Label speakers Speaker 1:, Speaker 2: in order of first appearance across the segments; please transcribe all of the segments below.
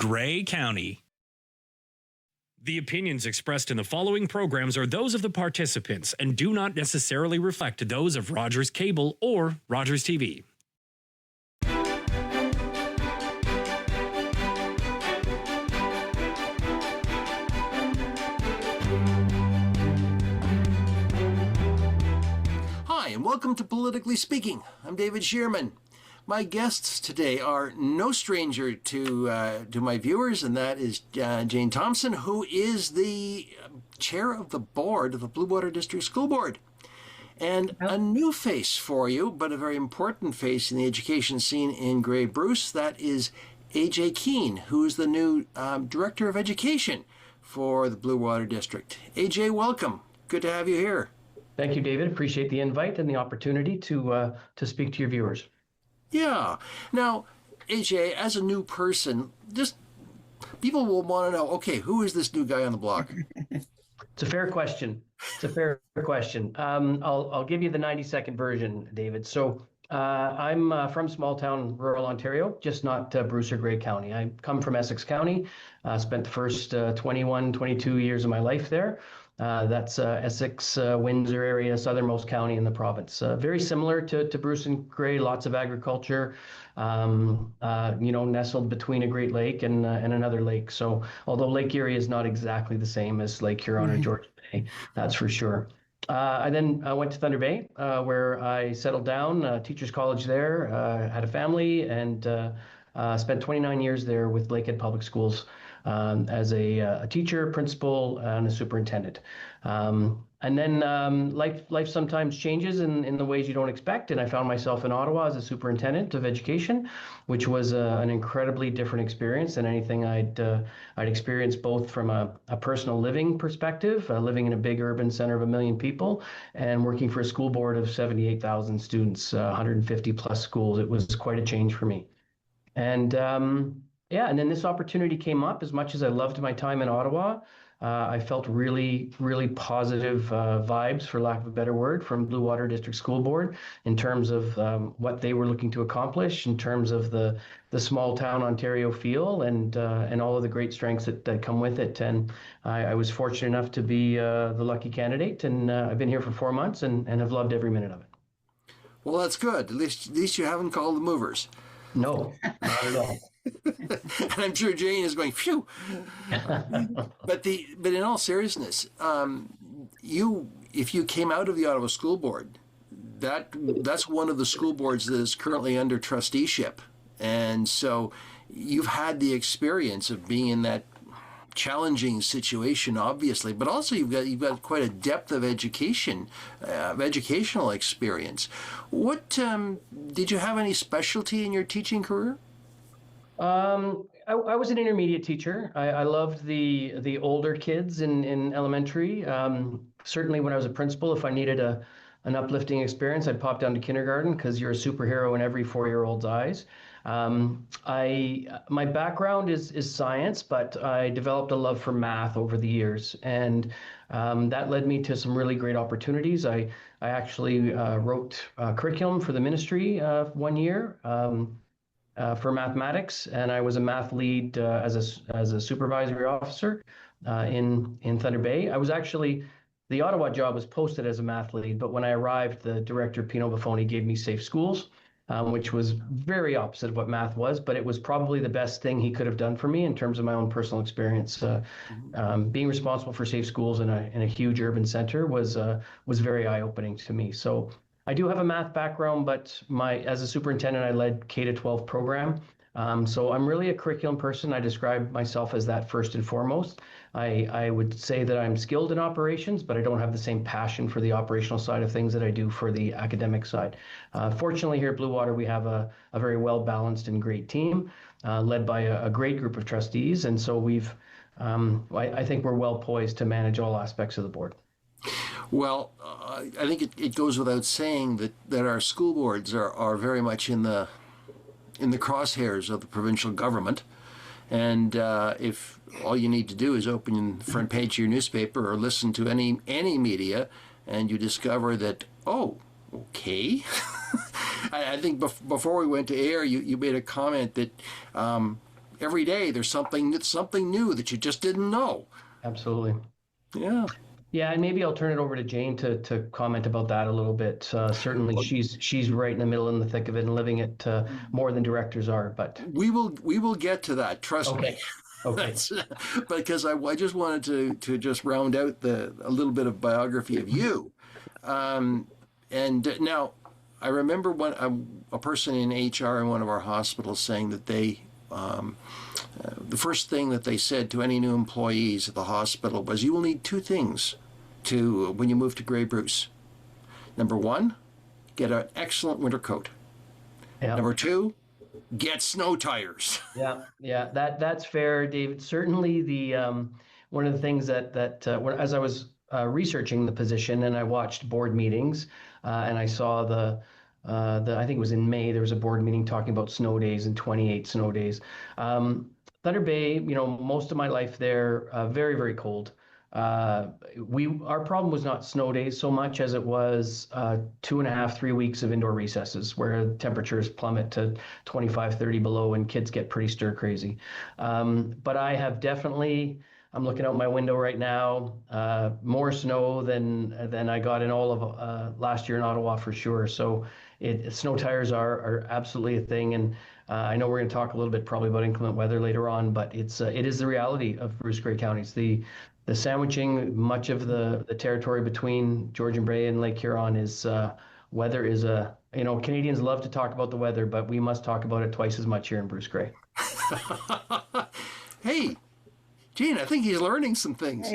Speaker 1: Grey County. The opinions expressed in the following programs are those of the participants and do not necessarily reflect those of Rogers Cable or Rogers TV.
Speaker 2: Hi, and welcome to Politically Speaking. I'm David Shearman. My guests today are no stranger to my viewers, and that is Jane Thomson, who is the chair of the board of the Bluewater District School Board. And a new face for you, but a very important face in the education scene in Grey Bruce, that is A.J. Keene, who is the new Director of Education for the Bluewater District. A.J., welcome. Good to have you here.
Speaker 3: Thank you, David. Appreciate the invite and the opportunity to speak to your viewers.
Speaker 2: Yeah. Now, AJ, as a new person, just people will want to know, okay, who is this new guy on the block?
Speaker 3: It's a fair question. I'll give you the 90-second version, David. So I'm from small town, rural Ontario, just not Bruce or Grey County. I come from Essex County, spent the first 21, 22 years of my life there. That's Essex, Windsor area, southernmost county in the province. Very similar to Bruce and Grey, lots of agriculture, nestled between a Great Lake and another lake. So although Lake Erie is not exactly the same as Lake Huron or Georgian Bay, that's for sure. I then went to Thunder Bay, where I settled down, teacher's college there, had a family, and spent 29 years there with Lakehead Public Schools. As a teacher, principal, and a superintendent. And then life sometimes changes in the ways you don't expect. And I found myself in Ottawa as a superintendent of education, which was an incredibly different experience than anything I'd experienced, both from a personal living perspective, living in a big urban center of 1 million people, and working for a school board of 78,000 students, 150 plus schools. It was quite a change for me. And and then this opportunity came up. As much as I loved my time in Ottawa, I felt really, really positive vibes, for lack of a better word, from Bluewater District School Board in terms of what they were looking to accomplish, in terms of the small town Ontario feel, and all of the great strengths that come with it. And I was fortunate enough to be the lucky candidate, and I've been here for 4 months and have loved every minute of it.
Speaker 2: Well, that's good. At least you haven't called the movers.
Speaker 3: No, not at all.
Speaker 2: And I'm sure Jane is going, phew. But in all seriousness, if you came out of the Ottawa School Board, that's one of the school boards that is currently under trusteeship, and so you've had the experience of being in that challenging situation, obviously, but also you've got quite a depth of educational experience. What did you have any specialty in your teaching career?
Speaker 3: I was an intermediate teacher. I loved the older kids in elementary. Certainly when I was a principal, if I needed an uplifting experience, I'd pop down to kindergarten because you're a superhero in every 4-year-old's eyes. My background is science, but I developed a love for math over the years, and that led me to some really great opportunities. I actually wrote curriculum for the ministry 1 year. For mathematics, and I was a math lead as a supervisory officer in Thunder Bay. The Ottawa job was posted as a math lead, but when I arrived, the director, Pino Buffoni, gave me Safe Schools, which was very opposite of what math was, but it was probably the best thing he could have done for me in terms of my own personal experience. Being responsible for Safe Schools in a huge urban center was very eye-opening to me. So I do have a math background, but as a superintendent, I led K-12 program. So I'm really a curriculum person. I describe myself as that first and foremost. I would say that I'm skilled in operations, but I don't have the same passion for the operational side of things that I do for the academic side. Fortunately, here at Bluewater, we have a very well-balanced and great team led by a great group of trustees. And so I think we're well poised to manage all aspects of the board.
Speaker 2: Well, I think it goes without saying that our school boards are very much in the crosshairs of the provincial government. And if all you need to do is open the front page of your newspaper or listen to any media, and you discover that, oh, okay. I think before we went to air, you made a comment that every day there's something new that you just didn't know.
Speaker 3: Absolutely.
Speaker 2: Yeah.
Speaker 3: Yeah, and maybe I'll turn it over to Jane to comment about that a little bit. Certainly, she's right in the middle, in the thick of it, and living it more than directors are. But
Speaker 2: We will get to that. Trust me.
Speaker 3: okay, okay,
Speaker 2: That's because I just wanted to just round out a little bit of biography of you. And now I remember a person in HR in one of our hospitals saying that the first thing that they said to any new employees at the hospital was, "You will need two things when you move to Grey Bruce. Number one, get an excellent winter coat.
Speaker 3: yeah.
Speaker 2: Number two, get snow tires."
Speaker 3: Yeah, that's fair, David. Certainly, the one of the things as I was researching the position and I watched board meetings, and I saw I think it was in May, there was a board meeting talking about snow days and 28 snow days. Thunder Bay, most of my life there, very, very cold. Our problem was not snow days so much as it was 2.5, 3 weeks of indoor recesses where temperatures plummet to 25, 30 below and kids get pretty stir crazy. But I have definitely, I'm looking out my window right now, more snow than I got in all of last year in Ottawa for sure. So snow tires are absolutely a thing. And I know we're going to talk a little bit probably about inclement weather later on, but it is the reality of Bruce Grey counties. The sandwiching much of the territory between Georgian Bay and Lake Huron is weather is Canadians love to talk about the weather, but we must talk about it twice as much here in Bruce Grey.
Speaker 2: Hey, Jane, I think he's learning some things.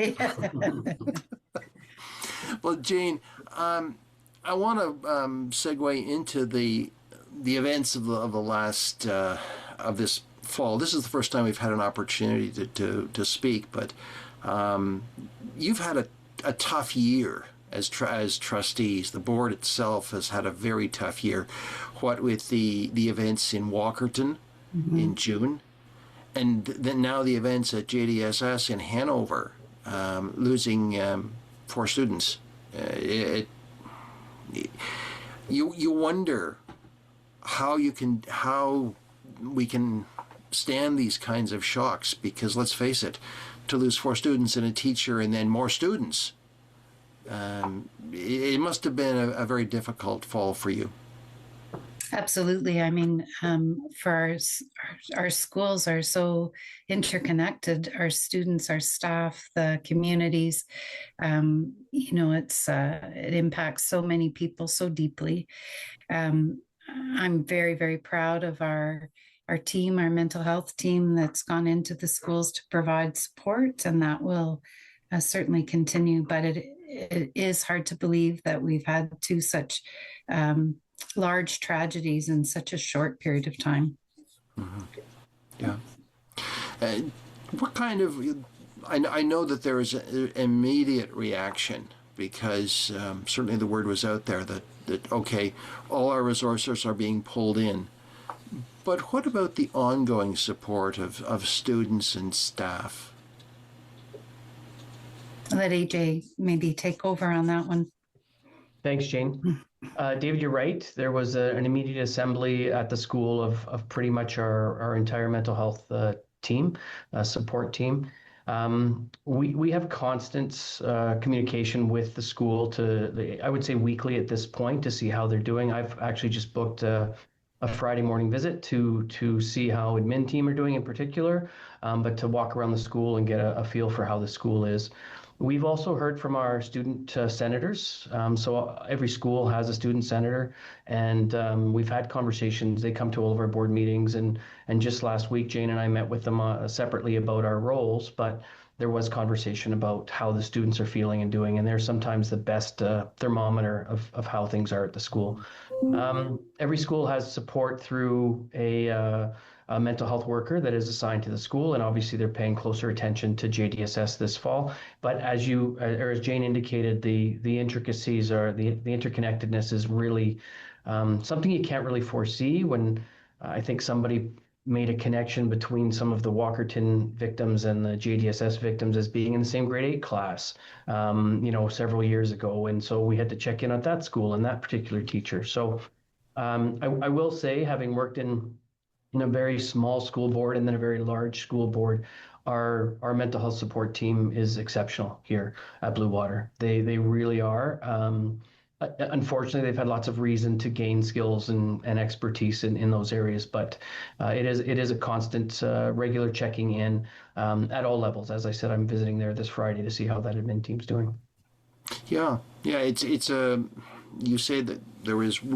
Speaker 2: Well, Jane, I want to segue into the events of the last of this fall. This is the first time we've had an opportunity to speak, but you've had a tough year as trustees. The board itself has had a very tough year. What with the events in Walkerton in June, and then now the events at JDSS in Hanover, losing 4 students. You wonder how we can stand these kinds of shocks, because let's face it, to lose 4 students and a teacher and then more students, it must have been a very difficult fall for you.
Speaker 4: Absolutely. I mean, for our schools are so interconnected. Our students, our staff, the communities. It impacts so many people so deeply. I'm very, very proud of our team, our mental health team that's gone into the schools to provide support, and that will certainly continue. But it is hard to believe that we've had 2 such large tragedies in such a short period of time.
Speaker 2: Mm-hmm. Yeah. What kind of, I know that there is an immediate reaction, because certainly the word was out there that okay, all our resources are being pulled in. But what about the ongoing support of students and staff?
Speaker 4: I'll let AJ maybe take over on that one.
Speaker 3: Thanks, Jane. David, you're right. There was an immediate assembly at the school of pretty much our entire mental health team, support team. We have constant communication with the school I would say weekly at this point, to see how they're doing. I've actually just booked a Friday morning visit to see how admin team are doing in particular, but to walk around the school and get a feel for how the school is. We've also heard from our student senators. So every school has a student senator, and we've had conversations. They come to all of our board meetings, and just last week, Jane and I met with them separately about our roles, but there was conversation about how the students are feeling and doing, and they're sometimes the best thermometer of how things are at the school. Every school has support through a mental health worker that is assigned to the school, and obviously they're paying closer attention to JDSS this fall. But as Jane indicated, the intricacies the interconnectedness is really something you can't really foresee. When I think somebody made a connection between some of the Walkerton victims and the JDSS victims as being in the same grade 8 class, several years ago. And so we had to check in at that school and that particular teacher. So I will say, having worked in in a very small school board and then a very large school board, our mental health support team is exceptional here at Bluewater. They really are. Unfortunately, they've had lots of reason to gain skills and expertise in those areas, but it is a constant, regular checking in at all levels. As I said, I'm visiting there this Friday to see how that admin team's doing.
Speaker 2: Yeah, yeah. It's a. You say that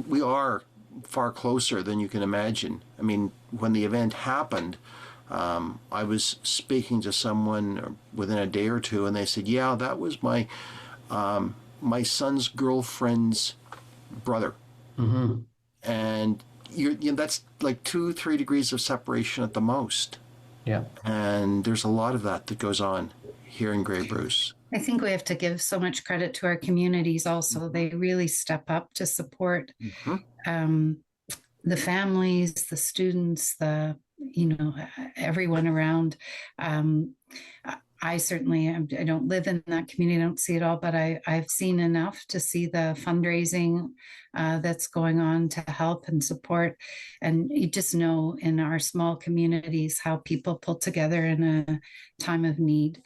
Speaker 2: we are far closer than you can imagine. I mean, when the event happened, I was speaking to someone within a day or two, and they said, "Yeah, that was my son's girlfriend's brother," and that's like 2-3 degrees of separation at the most.
Speaker 3: Yeah,
Speaker 2: and there's a lot of that goes on here in Grey Bruce.
Speaker 4: I think we have to give so much credit to our communities also. They really step up to support the families, the students, everyone around. I certainly, I don't live in that community, I don't see it all, but I've seen enough to see the fundraising that's going on to help and support. And you just know in our small communities how people pull together in a time of need.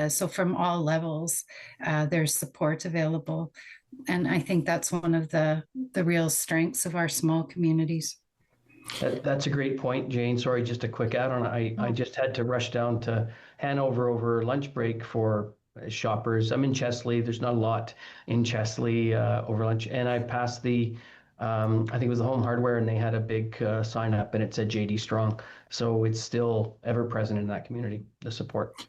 Speaker 4: So from all levels, there's support available. And I think that's one of the real strengths of our small communities.
Speaker 3: That's a great point, Jane. Sorry, just a quick add-on. I just had to rush down to Hanover over lunch break for shoppers. I'm in Chesley. There's not a lot in Chesley over lunch. And I passed I think it was the Home Hardware, and they had a big sign up and it said JD Strong. So it's still ever present in that community, the support.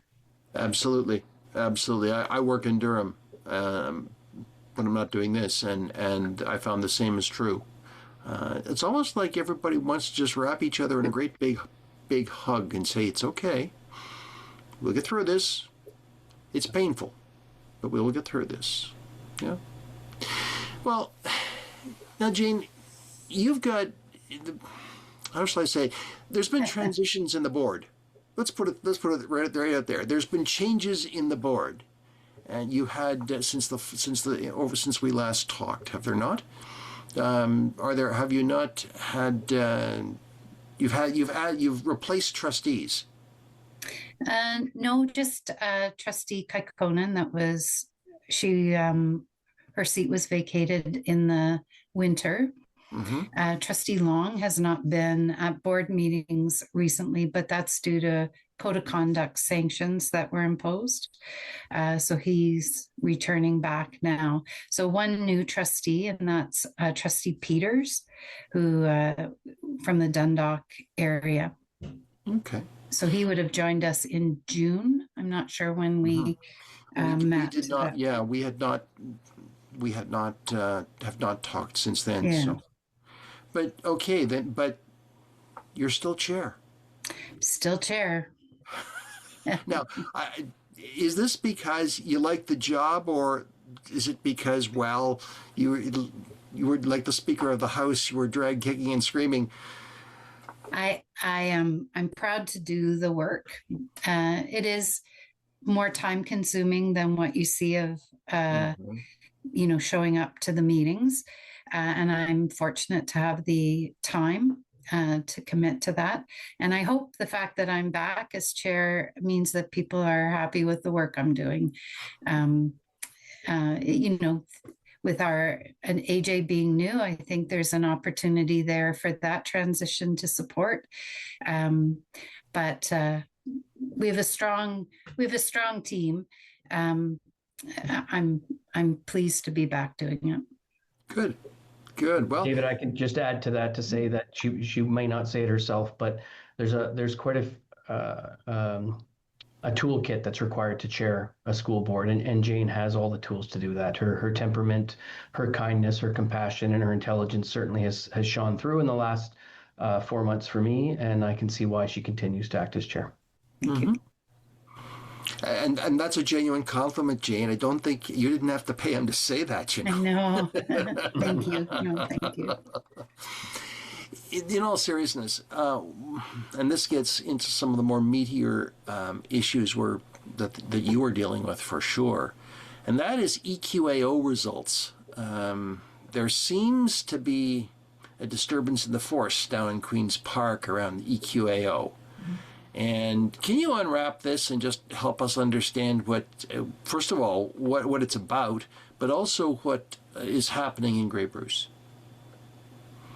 Speaker 2: Absolutely. Absolutely. I work in Durham when I'm not doing this, and I found the same is true. It's almost like everybody wants to just wrap each other in a great big hug and say, it's okay. We'll get through this. It's painful, but we will get through this. Yeah. Well, now, Jane, you've got, how shall I say, there's been transitions in the board. Let's put it right out there. There's been changes in the board, and you had since we last talked, have there not? Have you not had? You've replaced trustees.
Speaker 4: No, just Trustee Kaikonen. Her seat was vacated in the winter. Trustee Long has not been at board meetings recently, but that's due to code of conduct sanctions that were imposed. So he's returning back now. So one new trustee, and that's Trustee Peters, who from the Dundalk area.
Speaker 2: Okay.
Speaker 4: So he would have joined us in June. I'm not sure when we met.
Speaker 2: We did not. Yeah, we had not. Have not talked since then.
Speaker 4: Yeah.
Speaker 2: So. But okay then. But you're still chair.
Speaker 4: Still chair.
Speaker 2: Now, is this because you like the job, or is it because, well, you were like the Speaker of the House, you were dragged kicking and screaming?
Speaker 4: I'm proud to do the work. It is more time consuming than what you see of showing up to the meetings, and I'm fortunate to have the time to commit to that. And I hope the fact that I'm back as chair means that people are happy with the work I'm doing. With an AJ being new, I think there's an opportunity there for that transition to support. But we have a strong team. I'm pleased to be back doing it. Good. Well,
Speaker 3: David, I can just add to that to say that she may not say it herself, but there's quite a toolkit that's required to chair a school board, and Jane has all the tools to do that. Her temperament, her kindness, her compassion, and her intelligence certainly has shone through in the last 4 months for me, and I can see why she continues to act as chair.
Speaker 4: Thank you.
Speaker 2: And that's a genuine compliment, Jane. I don't think you didn't have to pay him to say that, you know.
Speaker 4: I know. Thank you. No, thank you.
Speaker 2: In all seriousness, and this gets into some of the more meatier issues that you are dealing with for sure, and that is EQAO results. There seems to be, a disturbance in the force down in Queen's Park around the EQAO. And can you unwrap this and just help us understand what, first of all, what it's about, but also what is happening in Grey Bruce?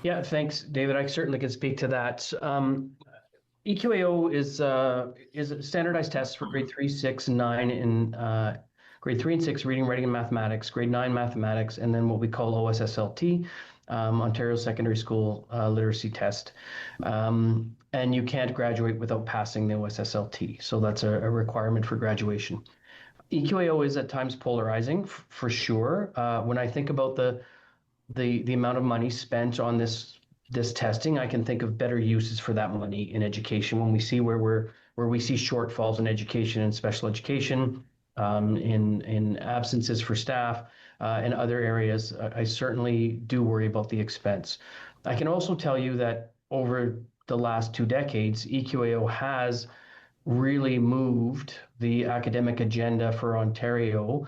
Speaker 3: Yeah, thanks, David. I certainly can speak to that. EQAO is a standardized test for grade 3, 6, and 9 in grade 3 and 6 reading, writing, and mathematics, grade 9 mathematics, and then what we call OSSLT, Ontario Secondary School Literacy Test. And you can't graduate without passing the OSSLT. So that's a requirement for graduation. EQAO is at times polarizing, for sure. When I think about the amount of money spent on this testing, I can think of better uses for that money in education. When we see where we see shortfalls in education and special education, in absences for staff, and other areas, I certainly do worry about the expense. I can also tell you that over the last 2 decades, EQAO has really moved the academic agenda for Ontario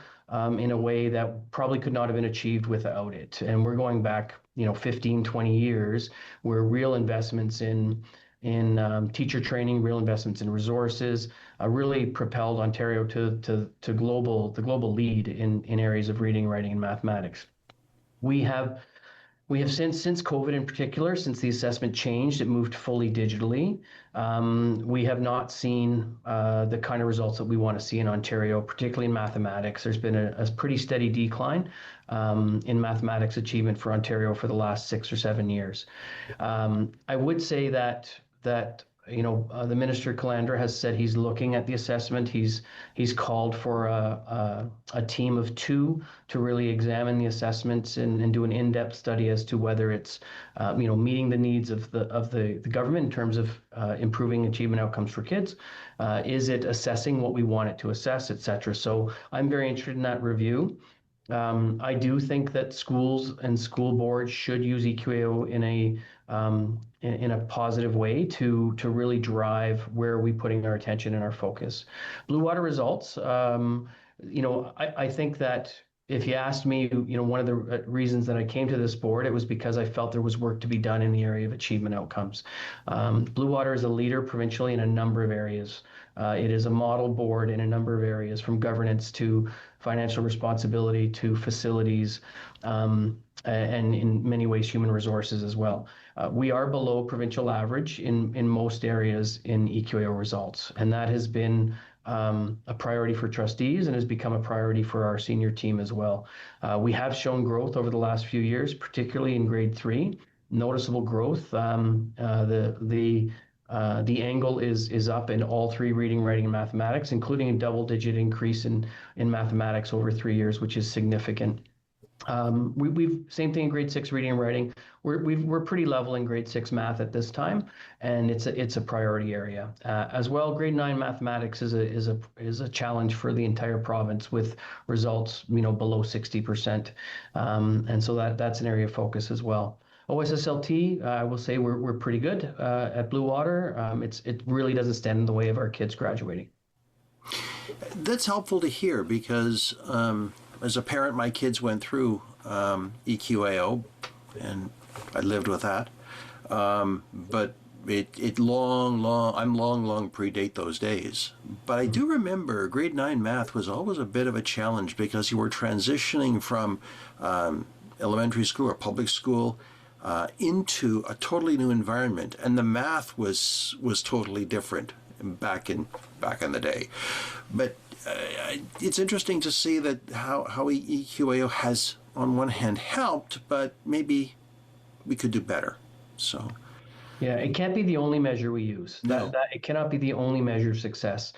Speaker 3: in a way that probably could not have been achieved without it. And we're going back, 15, 20 years, where real investments in teacher training, real investments in resources, really propelled Ontario to the global lead in areas of reading, writing, and mathematics. We have since COVID in particular, since the assessment changed, it moved fully digitally. We have not seen the kind of results that we want to see in Ontario, particularly in mathematics. There's been a pretty steady decline in mathematics achievement for Ontario for the last 6 or 7 years. I would say that the Minister Calandra has said he's looking at the assessment. He's called for a team of 2 to really examine the assessments and do an in-depth study as to whether it's meeting the needs of the government in terms of improving achievement outcomes for kids. Is it assessing what we want it to assess, et cetera? So I'm very interested in that review. I do think that schools and school boards should use EQAO in a positive way to really drive where are we putting our attention and our focus. Bluewater results, I think that if you asked me, one of the reasons that I came to this board, it was because I felt there was work to be done in the area of achievement outcomes. Bluewater is a leader provincially in a number of areas. It is a model board in a number of areas, from governance to financial responsibility to facilities, and in many ways human resources as well. We are below provincial average in most areas in EQAO results, and that has been a priority for trustees and has become a priority for our senior team as well. We have shown growth over the last few years, particularly in grade 3, noticeable growth. The angle is up in all 3 reading, writing, and mathematics, including a double-digit increase in mathematics over 3 years, which is significant. We've same thing in grade 6 reading and writing. We're pretty level in grade 6 math at this time, and it's a priority area as well. Grade 9 mathematics is a challenge for the entire province with results below 60%, and so that's an area of focus as well. OSSLT, I will say we're pretty good at Bluewater. It really doesn't stand in the way of our kids graduating.
Speaker 2: That's helpful to hear because as a parent, my kids went through EQAO, and I lived with that. But I'm long predate those days. But I do remember grade 9 math was always a bit of a challenge because you were transitioning from elementary school or public school into a totally new environment, and the math was totally different back in the day. But it's interesting to see that how EQAO has, on one hand, helped, but maybe we could do better. So,
Speaker 3: yeah, it can't be the only measure we use.
Speaker 2: No.
Speaker 3: It cannot be the only measure of success.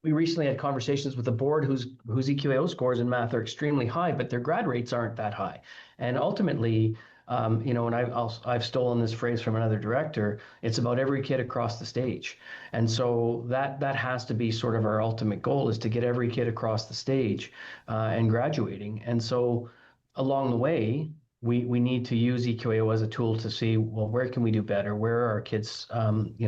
Speaker 3: We recently had conversations with a board whose EQAO scores in math are extremely high, but their grad rates aren't that high. And ultimately, and I've stolen this phrase from another director, it's about every kid across the stage. And so that has to be sort of our ultimate goal, is to get every kid across the stage and graduating. And so along the way, we need to use EQAO as a tool to see, well, where can we do better? Where are our kids,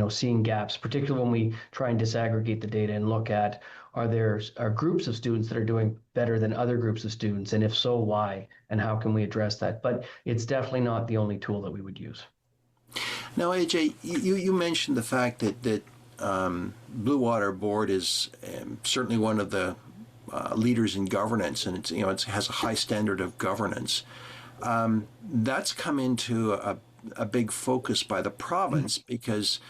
Speaker 3: seeing gaps, particularly when we try and disaggregate the data and look at, are groups of students that are doing better than other groups of students? And if so, why? And how can we address that? But it's definitely not the only tool that we would use.
Speaker 2: Now, AJ, you mentioned the fact that Bluewater Board is certainly one of the leaders in governance, and it has a high standard of governance. That's come into a big focus by the province because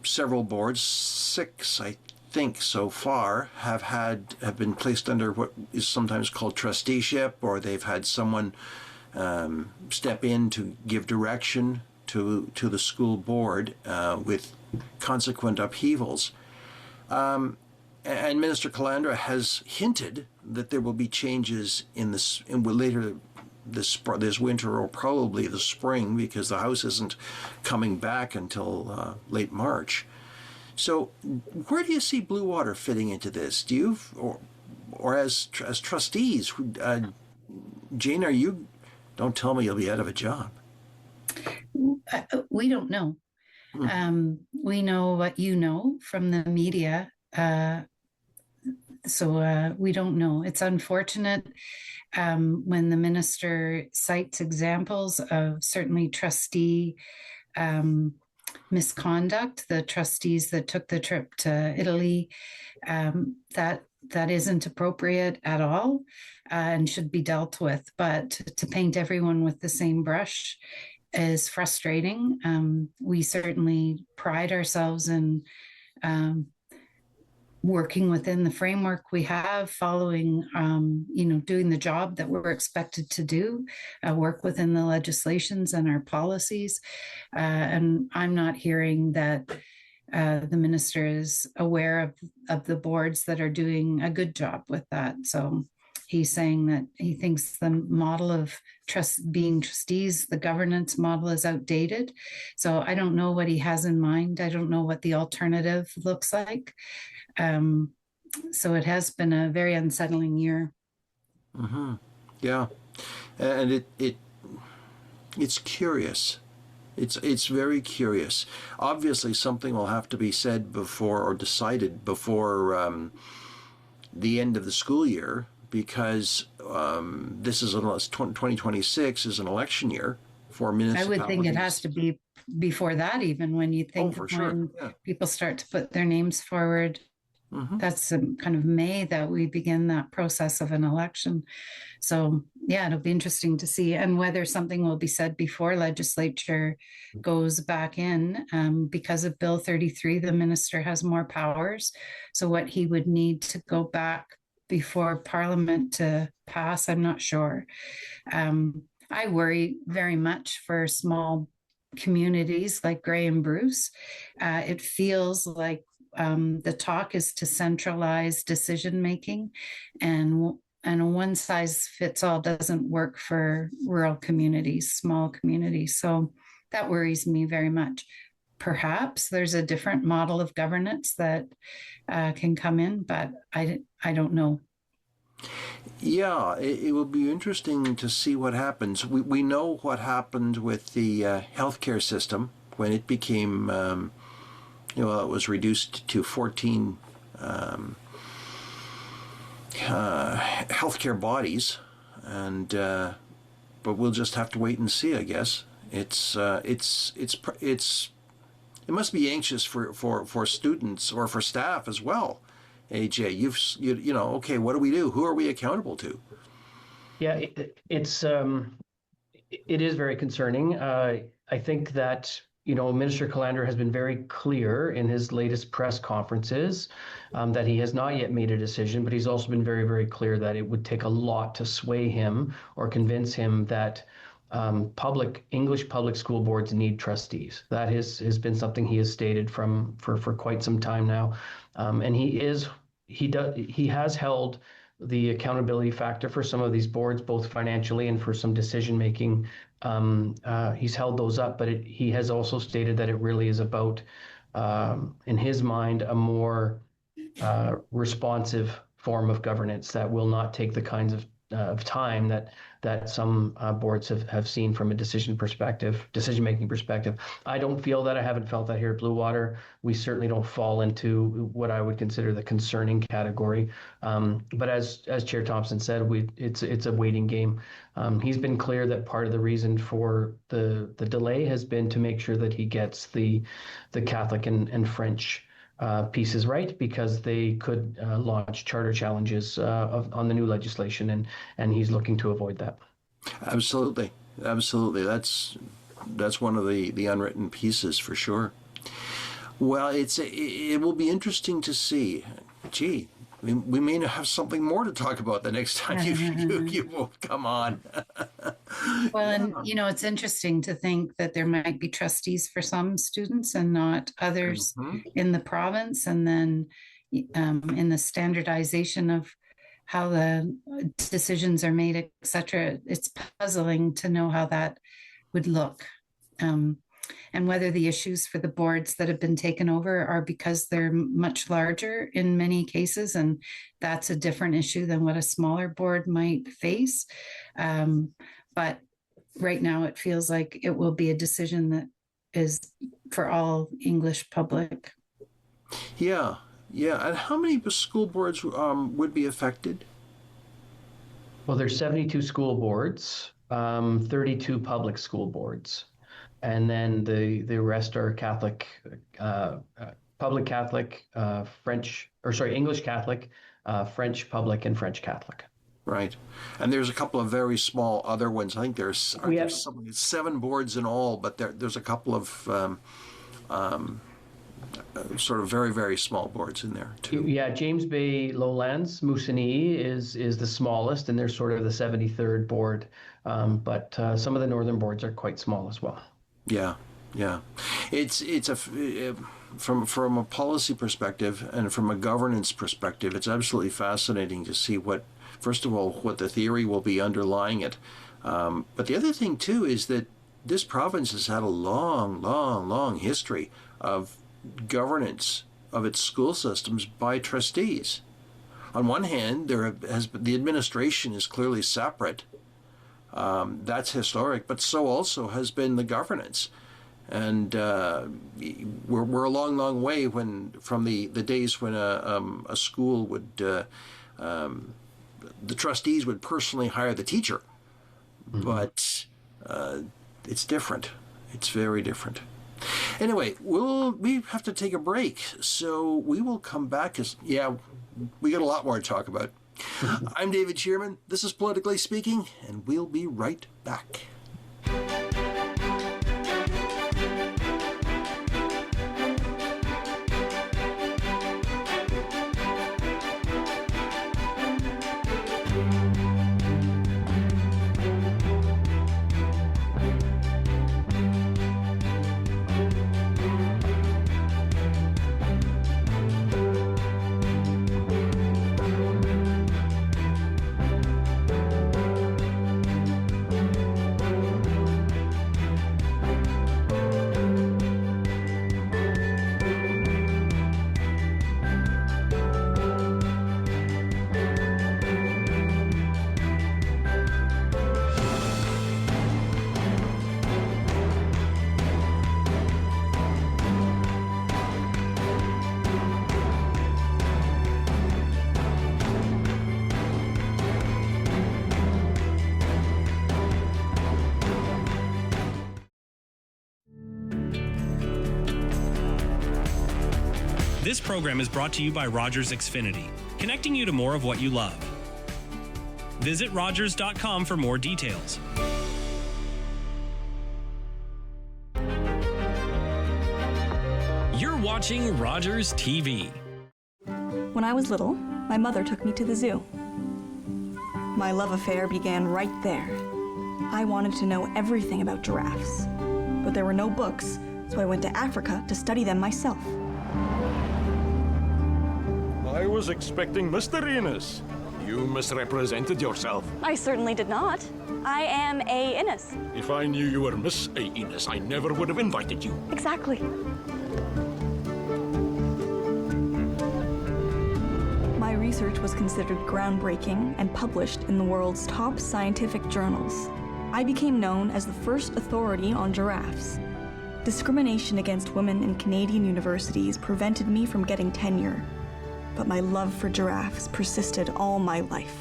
Speaker 2: several boards, 6 I think so far, have been placed under what is sometimes called trusteeship, or they've had someone step in to give direction to the school board with consequent upheavals. And Minister Calandra has hinted that there will be changes later this winter, or probably the spring, because the House isn't coming back until late March. So where do you see Bluewater fitting into this? Do you, or as trustees, Jane, are you, don't tell me you'll be out of a job.
Speaker 4: We don't know. We know what you know from the media. So we don't know. It's unfortunate when the minister cites examples of certainly trustee misconduct, the trustees that took the trip to Italy, that isn't appropriate at all and should be dealt with. But to paint everyone with the same brush is frustrating. We certainly pride ourselves in working within the framework we have, following, doing the job that we're expected to do, work within the legislations and our policies. And I'm not hearing that the minister is aware of the boards that are doing a good job with that. So he's saying that he thinks the model of being trustees, the governance model, is outdated. So I don't know what he has in mind. I don't know what the alternative looks like. So it has been a very unsettling year.
Speaker 2: Mm-hmm. Yeah, and it's curious. It's very curious. Obviously, something will have to be said before, or decided before, the end of the school year, because this is 2026 is an election year for municipalities.
Speaker 4: I would think it has to be before that, even when you think when people start to put their names forward. Mm-hmm. That's kind of May that we begin that process of an election. So yeah, it'll be interesting to see, and whether something will be said before legislature goes back in. Because of Bill 33, the minister has more powers. So what he would need to go back before Parliament to pass, I'm not sure. I worry very much for small communities like Grey and Bruce. It feels like the talk is to centralize decision making, and a one size fits all doesn't work for rural communities, small communities. So that worries me very much. Perhaps there's a different model of governance that can come in, but I don't know.
Speaker 2: Yeah, it will be interesting to see what happens. We know what happened with the healthcare system when it became, it was reduced to 14 healthcare bodies, and but we'll just have to wait and see, I guess. It must be anxious for students or for staff as well. AJ, okay, what do we do? Who are we accountable to?
Speaker 3: Yeah, it is very concerning. I think that, Minister Calandra has been very clear in his latest press conferences that he has not yet made a decision, but he's also been very, very clear that it would take a lot to sway him or convince him that English public school boards need trustees. That has been something he has stated for quite some time now, and he has held the accountability factor for some of these boards, both financially and for some decision making. He's held those up, but he has also stated that it really is about, in his mind, a more responsive form of governance that will not take the kinds of of time that some boards have seen from a decision-making perspective. I don't feel that. I haven't felt that here at Bluewater. We certainly don't fall into what I would consider the concerning category. But as Chair Thomson said, it's a waiting game. He's been clear that part of the reason for the delay has been to make sure that he gets the Catholic and French pieces right, because they could launch charter challenges on the new legislation, and he's looking to avoid that.
Speaker 2: Absolutely. That's one of the unwritten pieces for sure. Well, it will be interesting to see. Gee, we may have something more to talk about the next time you both come on.
Speaker 4: Well, and it's interesting to think that there might be trustees for some students and not others in the province, and then in the standardization of how the decisions are made, etc. It's puzzling to know how that would look. And whether the issues for the boards that have been taken over are because they're much larger in many cases, and that's a different issue than what a smaller board might face. But right now it feels like it will be a decision that is for all English public.
Speaker 2: Yeah. And how many school boards would be affected?
Speaker 3: Well, there's 72 school boards, 32 public school boards. And then the rest are Catholic, public Catholic, English Catholic, French public, and French Catholic.
Speaker 2: Right. And there's a couple of very small other ones. I think there's 7 boards in all, but there's a couple of sort of very, very small boards in there too.
Speaker 3: Yeah, James Bay Lowlands, Moosonee is the smallest, and they're sort of the 73rd board. But some of the northern boards are quite small as well.
Speaker 2: Yeah. It's from a policy perspective and from a governance perspective, it's absolutely fascinating to see what the theory will be underlying it. But the other thing too is that this province has had a long history of governance of its school systems by trustees. On one hand, the administration is clearly separate. That's historic, but so also has been the governance. And we're a long way from the days when a school would, the trustees would personally hire the teacher. But it's different. It's very different. Anyway, we have to take a break, so we will come back. We got a lot more to talk about. I'm David Shearman. This is Politically Speaking, and we'll be right back.
Speaker 1: This program is brought to you by Rogers Xfinity, connecting you to more of what you love. Visit Rogers.com for more details. You're watching Rogers TV.
Speaker 5: When I was little, my mother took me to the zoo. My love affair began right there. I wanted to know everything about giraffes, but there were no books, so I went to Africa to study them myself.
Speaker 6: I was expecting Mr. Innes. You misrepresented yourself.
Speaker 5: I certainly did not. I am A. Innes.
Speaker 6: If I knew you were Miss A. Innes, I never would have invited you.
Speaker 5: Exactly. My research was considered groundbreaking and published in the world's top scientific journals. I became known as the first authority on giraffes. Discrimination against women in Canadian universities prevented me from getting tenure, but my love for giraffes persisted all my life.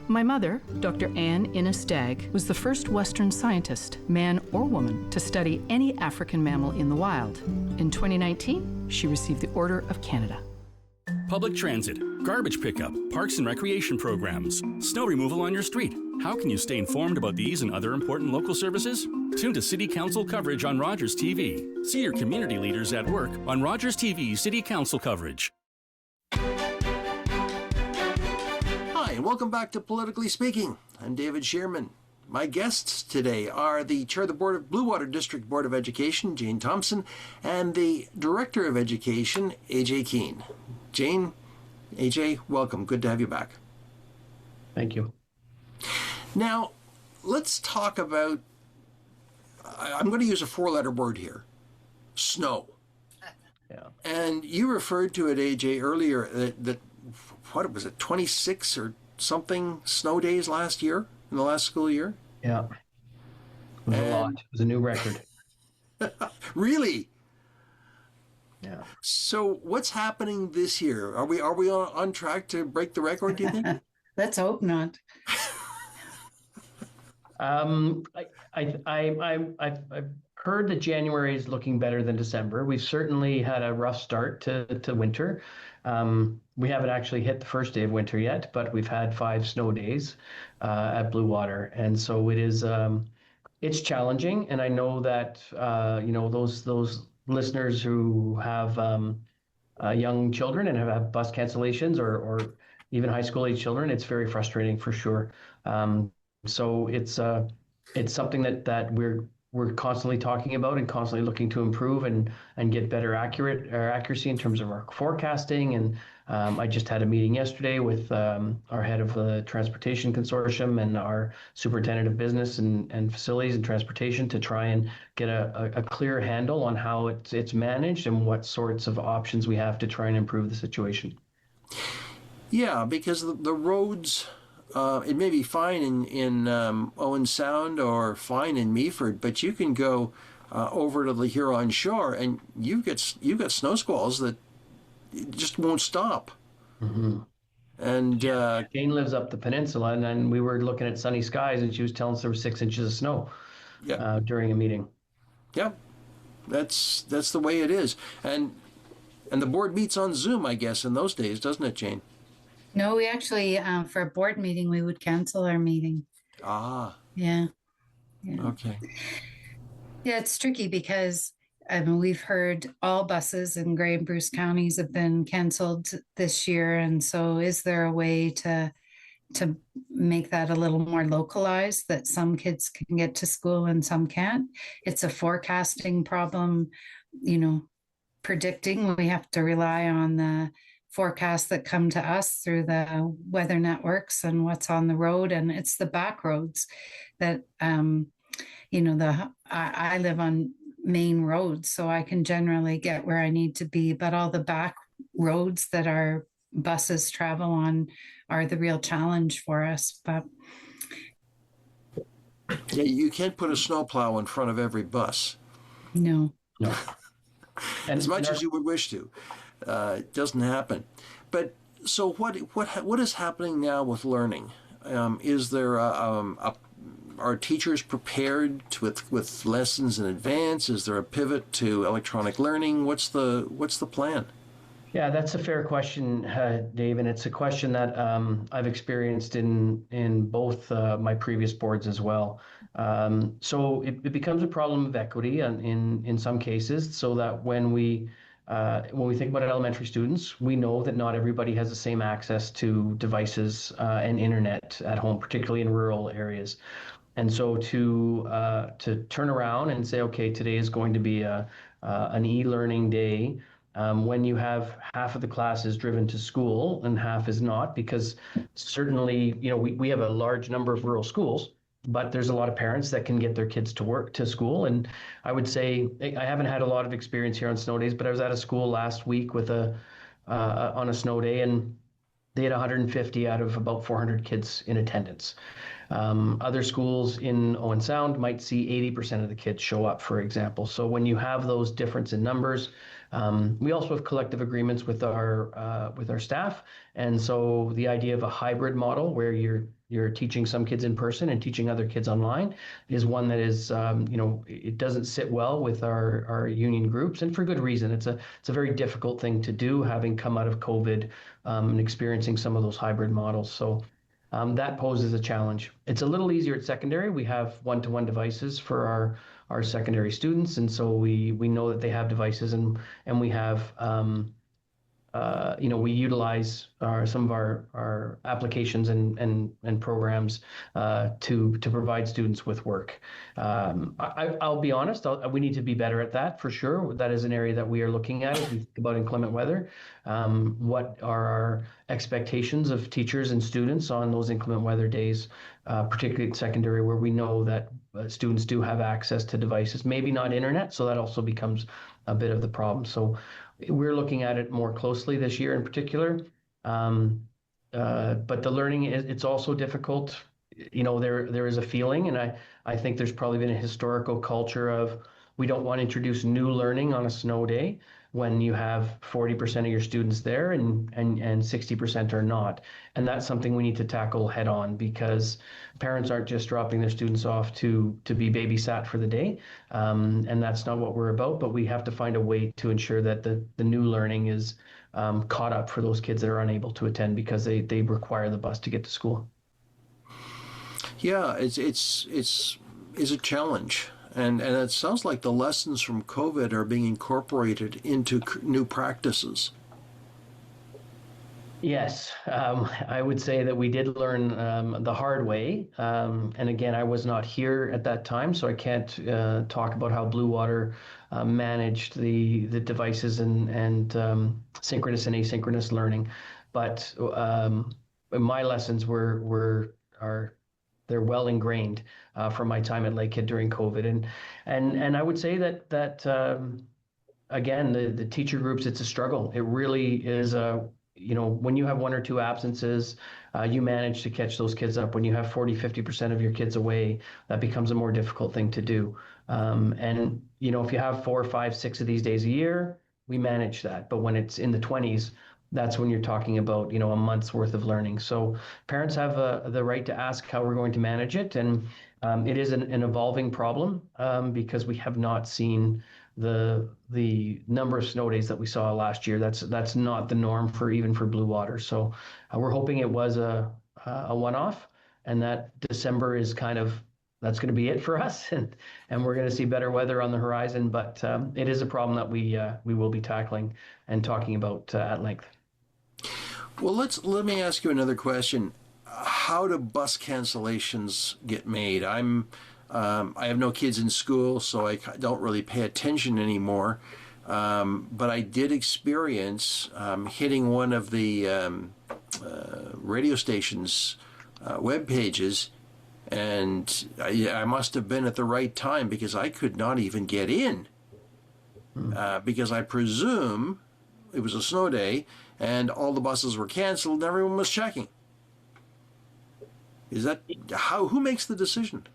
Speaker 7: My mother, Dr. Anne Innes Stagg, was the first Western scientist, man or woman, to study any African mammal in the wild. In 2019, she received the Order of Canada.
Speaker 8: Public transit, garbage pickup, parks and recreation programs, snow removal on your street. How can you stay informed about these and other important local services? Tune to City Council coverage on Rogers TV. See your community leaders at work on Rogers TV City Council coverage.
Speaker 2: Hi, and welcome back to Politically Speaking. I'm David Shearman. My guests today are the Chair of the Board of Bluewater District Board of Education, Jane Thomson, and the Director of Education, AJ Keene. Jane, AJ, welcome. Good to have you back.
Speaker 3: Thank you.
Speaker 2: Now, let's talk about, I'm going to use a four-letter word here, snow.
Speaker 3: Yeah.
Speaker 2: And you referred to it, AJ, earlier, that what was it, 26 or something snow days last year, in the last school year?
Speaker 3: Yeah. It was a lot. It was a new record.
Speaker 2: Really?
Speaker 3: Yeah.
Speaker 2: So what's happening this year? Are we on track to break the record, do you think?
Speaker 4: Let's hope not.
Speaker 3: I've heard that January is looking better than December. We've certainly had a rough start to winter. We haven't actually hit the first day of winter yet, but we've had 5 snow days at Bluewater, and so it is. It's challenging, and I know that those listeners who have young children and have bus cancellations or even high school age children, it's very frustrating for sure. So it's something that we're constantly talking about and constantly looking to improve and get better accuracy in terms of our forecasting. And I just had a meeting yesterday with our head of the Transportation Consortium and our superintendent of business and facilities and transportation to try and get a clear handle on how it's managed and what sorts of options we have to try and improve the situation.
Speaker 2: Yeah, because the roads, it may be fine in Owen Sound or fine in Meaford, but you can go over to the Huron shore and you've got snow squalls that just won't stop.
Speaker 3: Mm-hmm.
Speaker 2: And
Speaker 3: Jane lives up the peninsula, and we were looking at sunny skies, and she was telling us there was 6 inches of snow during a meeting.
Speaker 2: Yeah, that's the way it is. And the board meets on Zoom, I guess, in those days, doesn't it, Jane?
Speaker 4: No, we actually, for a board meeting, we would cancel our meeting.
Speaker 2: Ah.
Speaker 4: Yeah.
Speaker 2: Okay.
Speaker 4: Yeah, it's tricky because we've heard all buses in Grey and Bruce counties have been canceled this year. And so is there a way to make that a little more localized, that some kids can get to school and some can't? It's a forecasting problem, predicting. We have to rely on the forecasts that come to us through the weather networks and what's on the road. And it's the back roads that, I live on main roads, so I can generally get where I need to be, but all the back roads that our buses travel on are the real challenge for us. But
Speaker 2: yeah, you can't put a snowplow in front of every bus.
Speaker 4: No.
Speaker 2: And as much as you would wish to. It doesn't happen. But so what is happening now with learning? Is there are teachers prepared with lessons in advance? Is there a pivot to electronic learning? What's the plan?
Speaker 3: Yeah, that's a fair question, Dave, and it's a question that I've experienced in both my previous boards as well. So it becomes a problem of equity in some cases, so that when we think about elementary students, we know that not everybody has the same access to devices and internet at home, particularly in rural areas. And so to turn around and say, okay, today is going to be an e-learning day, when you have half of the class is driven to school and half is not, because certainly, we have a large number of rural schools, but there's a lot of parents that can get their kids to school. And I would say, I haven't had a lot of experience here on snow days, but I was at a school last week on a snow day, and they had 150 out of about 400 kids in attendance. Other schools in Owen Sound might see 80% of the kids show up, for example. So when you have those difference in numbers, we also have collective agreements with our staff, and so the idea of a hybrid model where you're teaching some kids in person and teaching other kids online is one that is, it doesn't sit well with our union groups, and for good reason. It's a very difficult thing to do, having come out of COVID and experiencing some of those hybrid models. So that poses a challenge. It's a little easier at secondary. We have one-to-one devices for our secondary students, and so we know that they have devices, and we have we utilize some of our applications and programs to provide students with work. I'll be honest, we need to be better at that for sure. That is an area that we are looking at as we think about inclement weather. What are our expectations of teachers and students on those inclement weather days, particularly at secondary, where we know that students do have access to devices, maybe not internet, so that also becomes a bit of the problem. So we're looking at it more closely this year in particular. But the learning, it's also difficult. There is a feeling, and I think there's probably been a historical culture of we don't want to introduce new learning on a snow day when you have 40% of your students there and 60% are not. And that's something we need to tackle head on, because parents aren't just dropping their students off to be babysat for the day. And that's not what we're about, but we have to find a way to ensure that the new learning is caught up for those kids that are unable to attend because they require the bus to get to school.
Speaker 2: Yeah, it's a challenge. And it sounds like the lessons from COVID are being incorporated into new practices.
Speaker 3: Yes, I would say that we did learn the hard way. And again, I was not here at that time, so I can't talk about how Bluewater managed the devices and synchronous and asynchronous learning. But my lessons they're well ingrained from my time at Lakehead during COVID, and I would say that again, the teacher groups, it's a struggle. It really is when you have one or two absences, you manage to catch those kids up. When you have 40-50% of your kids away, that becomes a more difficult thing to do. And if you have 4, 5, 6 of these days a year, we manage that. But when it's in the 20s, that's when you're talking about, a month's worth of learning. So parents have the right to ask how we're going to manage it. And it is an evolving problem because we have not seen the number of snow days that we saw last year. That's not the norm even for Bluewater. So we're hoping it was a one-off, and that December is that's going to be it for us, and we're going to see better weather on the horizon. But it is a problem that we will be tackling and talking about at length.
Speaker 2: Well, let me ask you another question. How do bus cancellations get made? I have no kids in school, so I don't really pay attention anymore. But I did experience hitting one of the radio station's web pages, and I must have been at the right time because I could not even get in because I presume it was a snow day and all the buses were canceled and everyone was checking. Is that who makes the decision?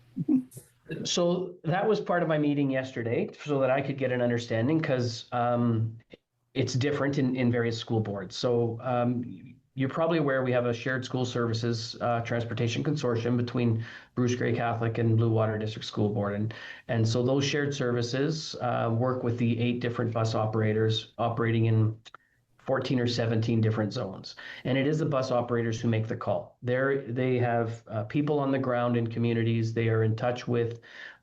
Speaker 3: So that was part of my meeting yesterday so that I could get an understanding, because it's different in various school boards. So you're probably aware we have a shared school services transportation consortium between Bruce Grey Catholic and Bluewater District School Board. And so those shared services work with the 8 different bus operators operating in 14 or 17 different zones. And it is the bus operators who make the call. They have people on the ground in communities. They are in touch with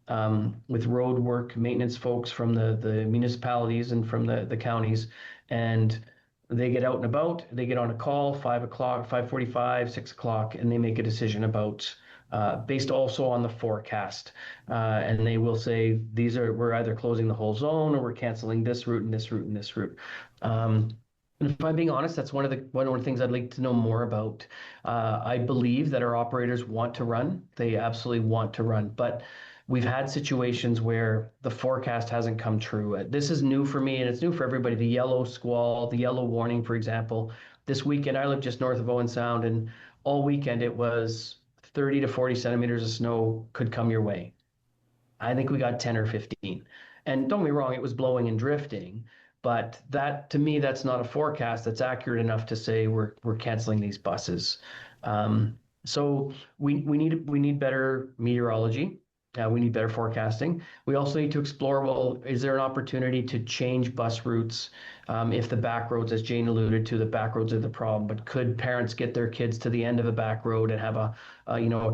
Speaker 3: road work maintenance folks from the municipalities and from the counties. And they get out and about. They get on a call, 5 o'clock, 5:45, 6 o'clock, and they make a decision about based also on the forecast. And they will say, we're either closing the whole zone or we're canceling this route and this route and this route. And if I'm being honest, that's one of the things I'd like to know more about. I believe that our operators want to run. They absolutely want to run. But we've had situations where the forecast hasn't come true. This is new for me, and it's new for everybody. The yellow squall, the yellow warning, for example. This weekend, I live just north of Owen Sound, and all weekend it was 30 to 40 centimeters of snow could come your way. I think we got 10 or 15. And don't get me wrong, it was blowing and drifting, but that, to me, that's not a forecast that's accurate enough to say we're canceling these buses. So we need better meteorology. We need better forecasting. We also need to explore, well, is there an opportunity to change bus routes? If the back roads, as Jane alluded to, the back roads are the problem, but could parents get their kids to the end of a back road and have a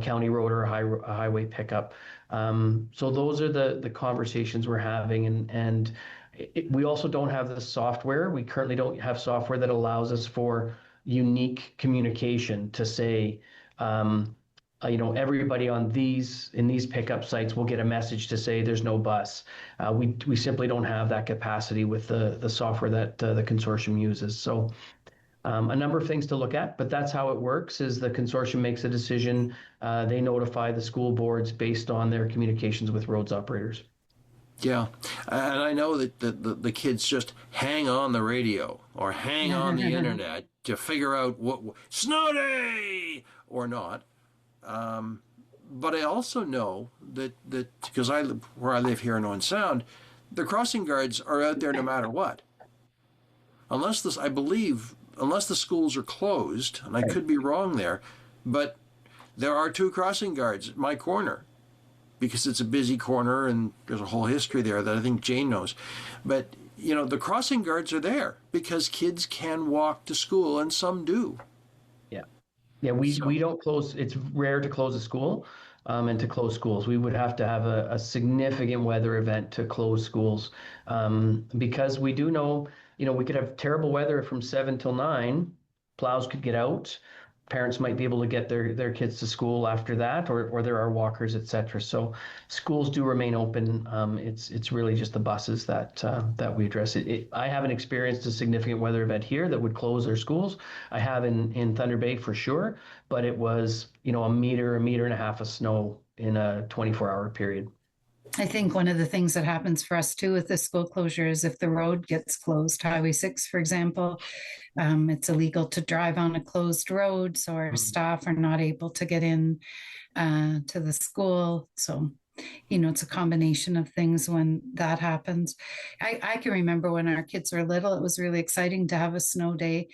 Speaker 3: county road or a highway pickup? So those are the conversations we're having. And we also don't have the software. We currently don't have software that allows us for unique communication to say, everybody in these pickup sites will get a message to say there's no bus. We simply don't have that capacity with the software that the consortium uses. So a number of things to look at, but that's how it works. Is the consortium makes a decision, they notify the school boards based on their communications with roads operators.
Speaker 2: Yeah, and I know that the kids just hang on the radio or hang on the internet to figure out what snow day or not. But I also know that because where I live here in Owen Sound, the crossing guards are out there no matter what. Unless the schools are closed, and I could be wrong there, but there are 2 crossing guards at my corner because it's a busy corner and there's a whole history there that I think Jane knows. But, the crossing guards are there because kids can walk to school, and some do.
Speaker 3: Yeah, we don't close. It's rare to close a school and to close schools. We would have to have a significant weather event to close schools because we do know, we could have terrible weather from 7 till 9. Plows could get out. Parents might be able to get their kids to school after that, or there are walkers, etc. So schools do remain open. It's really just the buses that we address. I haven't experienced a significant weather event here that would close their schools. I have in Thunder Bay for sure, but it was a meter and a half of snow in a 24-hour period.
Speaker 4: I think one of the things that happens for us too with the school closure is if the road gets closed, Highway 6, for example, it's illegal to drive on a closed road, so our staff are not able to get in to the school. So, it's a combination of things when that happens. I can remember when our kids were little, it was really exciting to have a snow day.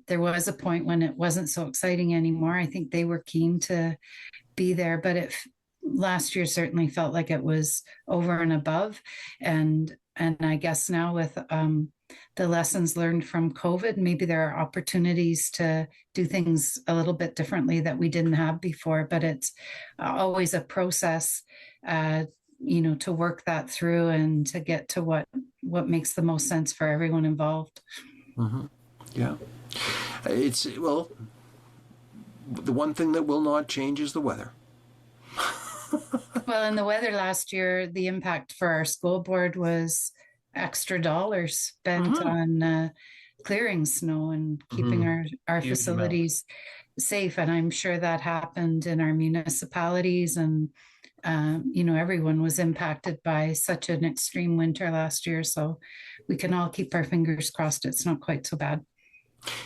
Speaker 4: There was a point when it wasn't so exciting anymore. I think they were keen to be there, but last year certainly felt like it was over and above. And I guess now with the lessons learned from COVID, maybe there are opportunities to do things a little bit differently that we didn't have before, but it's always a process, to work that through and to get to what makes the most sense for everyone involved.
Speaker 2: Mm-hmm. Yeah. The one thing that will not change is the weather.
Speaker 4: Well, in the weather last year, the impact for our school board was extra dollars spent on clearing snow and keeping our facilities safe. And I'm sure that happened in our municipalities, and everyone was impacted by such an extreme winter last year. So we can all keep our fingers crossed it's not quite so bad.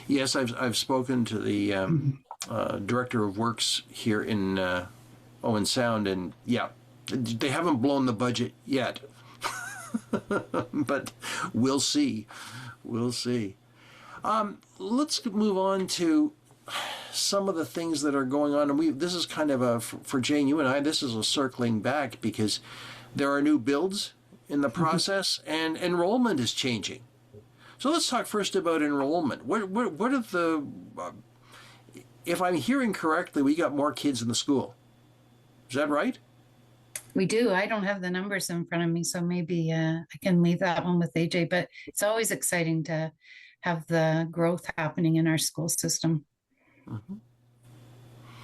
Speaker 2: Yes, I've spoken to the director of works here in Owen Sound, and yeah, they haven't blown the budget yet, but we'll see. Let's move on to some of the things that are going on, and this is kind of for Jane, you and I, this is a circling back because there are new builds in the process, and enrollment is changing. So let's talk first about enrollment. What are the? If I'm hearing correctly, we got more kids in the school. Is that right?
Speaker 4: We do. I don't have the numbers in front of me, so maybe I can leave that one with AJ, but it's always exciting to have the growth happening in our school system.
Speaker 2: Mm-hmm.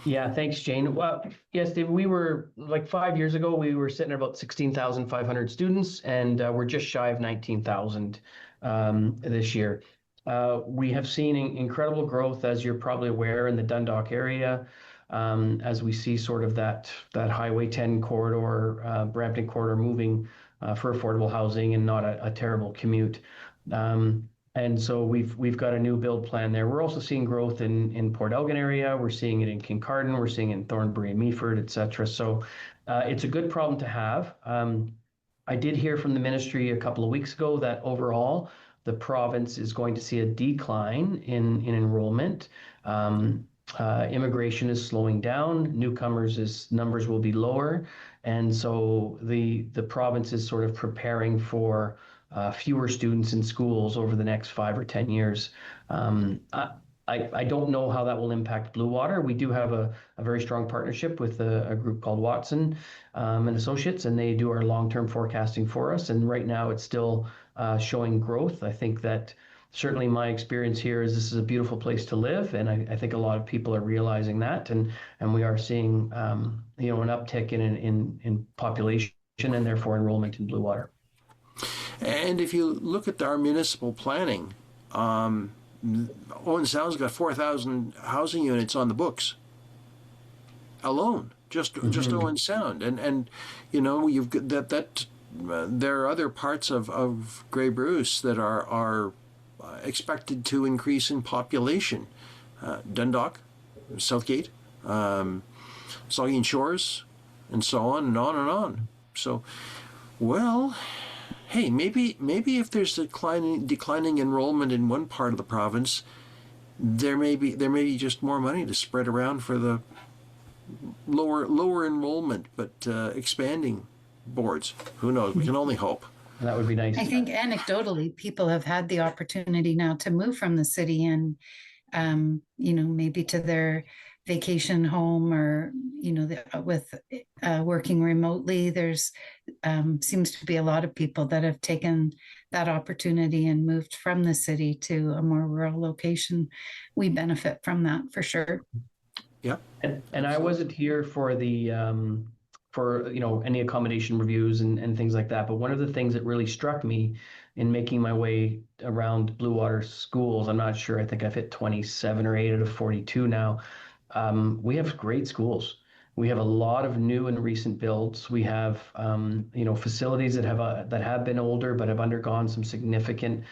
Speaker 3: Yeah, thanks, Jane. Well, yes, Dave, we were like 5 years ago, we were sitting at about 16,500 students, and we're just shy of 19,000 this year. We have seen incredible growth, as you're probably aware, in the Dundalk area. as we see sort of that Highway 10 corridor, Brampton corridor moving for affordable housing and not a terrible commute. And so we've got a new build plan there. We're also seeing growth in Port Elgin area. We're seeing it in Kincardine. We're seeing it in Thornbury and Meaford, et cetera. So it's a good problem to have. I did hear from the ministry a couple of weeks ago that overall the province is going to see a decline in enrollment. Immigration is slowing down. Newcomers' numbers will be lower, and so the province is sort of preparing for fewer students in schools over the next 5 or 10 years. I don't know how that will impact Bluewater. We do have a very strong partnership with a group called Watson and Associates, and they do our long-term forecasting for us. And right now it's still showing growth. I think that certainly my experience here is this is a beautiful place to live, and I think a lot of people are realizing that, and we are seeing an uptick in population and therefore enrollment in Bluewater.
Speaker 2: And if you look at our municipal planning, Owen Sound's got 4,000 housing units on the books alone, just Owen Sound, and you've got that there are other parts of Grey Bruce that are expected to increase in population. Dundalk, Southgate, Saugeen Shores, and so on and on and on. So, well, hey, maybe if there's declining enrollment in one part of the province, there may be just more money to spread around for the lower enrollment but expanding boards. Who knows? We can only hope.
Speaker 3: That would be nice.
Speaker 4: I think anecdotally, people have had the opportunity now to move from the city and, maybe to their vacation home or, with working remotely. There's seems to be a lot of people that have taken that opportunity and moved from the city to a more rural location. We benefit from that for sure.
Speaker 2: Yeah.
Speaker 3: And I wasn't here for the any accommodation reviews and things like that. But one of the things that really struck me in making my way around Bluewater schools, I'm not sure, I think I've hit 27 or 8 out of 42 now. We have great schools. We have a lot of new and recent builds. We have facilities that have been older but have undergone some significant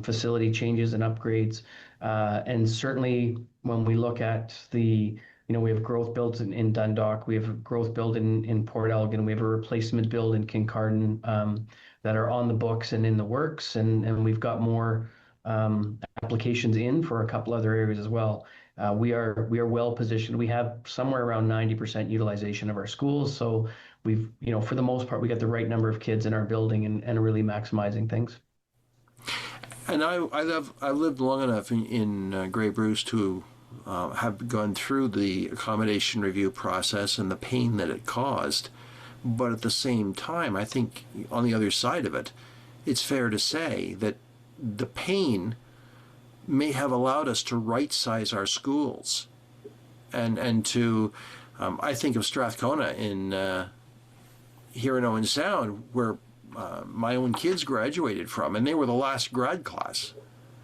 Speaker 3: facility changes and upgrades. And certainly when we look at we have growth builds in Dundalk, we have a growth build in Port Elgin, we have a replacement build in Kincardine that are on the books and in the works, and we've got more applications in for a couple other areas as well. We are well positioned. We have somewhere around 90% utilization of our schools, so we've for the most part we got the right number of kids in our building and really maximizing things.
Speaker 2: And I lived long enough in Grey Bruce to have gone through the accommodation review process and the pain that it caused. But at the same time, I think on the other side of it, it's fair to say that the pain may have allowed us to right-size our schools and to, I think of Strathcona here in Owen Sound, where my own kids graduated from, and they were the last grad class.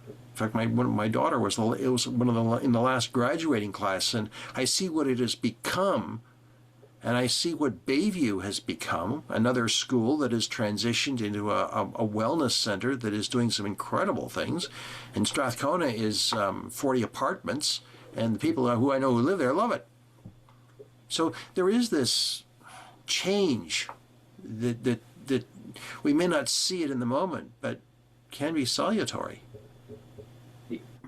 Speaker 2: In fact, my daughter was in the last graduating class, and I see what it has become, and I see what Bayview has become, another school that has transitioned into a wellness center that is doing some incredible things. And Strathcona is 40 apartments, and the people who I know who live there love it. So there is this change that we may not see it in the moment, but can be salutary.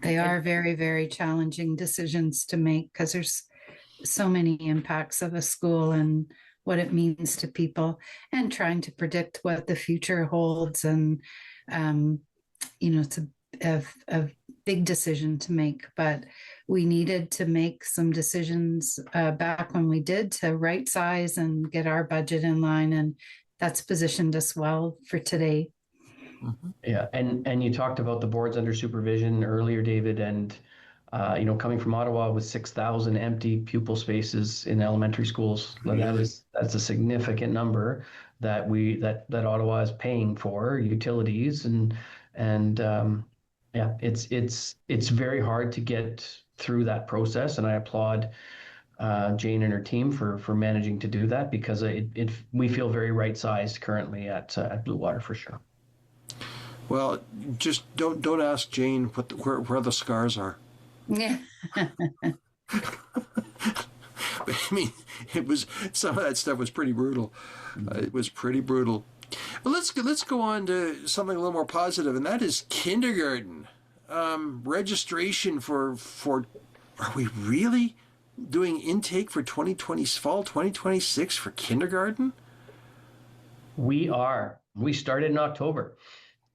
Speaker 4: They are very, very challenging decisions to make because there's so many impacts of a school and what it means to people, and trying to predict what the future holds. And, it's a big decision to make, but we needed to make some decisions back when we did to right size and get our budget in line. And that's positioned us well for today.
Speaker 3: Yeah, and you talked about the boards under supervision earlier, David, and coming from Ottawa with 6,000 empty pupil spaces in elementary schools, that's a significant number that Ottawa is paying for utilities, and it's very hard to get through that process, and I applaud Jane and her team for managing to do that, because we feel very right sized currently at Bluewater for sure.
Speaker 2: Well, just don't ask Jane where the scars are.
Speaker 4: Yeah.
Speaker 2: I mean, some of that stuff was pretty brutal. It was pretty brutal. But let's go on to something a little more positive, and that is kindergarten. Registration for are we really doing intake for fall 2026 for kindergarten?
Speaker 3: We are. We started in October.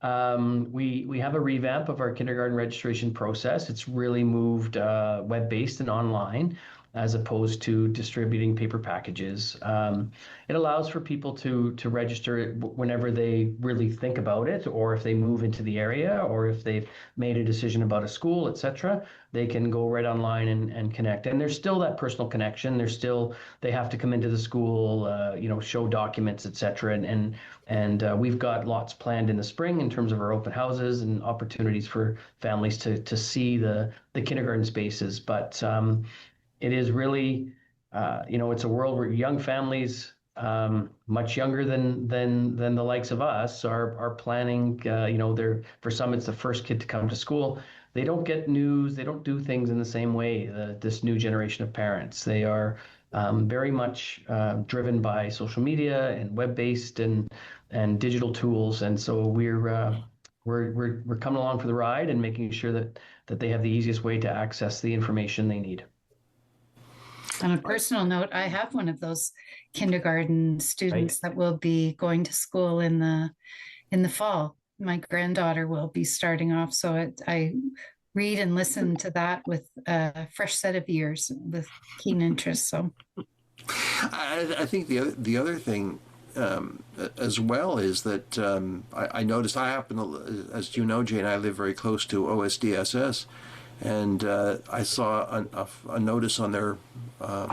Speaker 3: We have a revamp of our kindergarten registration process. It's really moved web-based and online, as opposed to distributing paper packages. It allows for people to register whenever they really think about it, or if they move into the area, or if they've made a decision about a school, etc. They can go right online and connect. And there's still that personal connection. They have to come into the school, show documents, etc. And we've got lots planned in the spring in terms of our open houses and opportunities for families to see the kindergarten spaces. But it is really, it's a world where young families, much younger than the likes of us, are planning. For some, it's the first kid to come to school. They don't get news. They don't do things in the same way. This new generation of parents, they are very much driven by social media and web-based and digital tools. And so we're coming along for the ride and making sure that they have the easiest way to access the information they need.
Speaker 4: On a personal note, I have one of those kindergarten students that will be going to school in the fall. My granddaughter will be starting off, so I read and listen to that with a fresh set of ears with keen interest. So,
Speaker 2: I think the other thing as well is that I noticed. I happen to, as you know, Jane, I live very close to OSDSS. And I saw a notice on their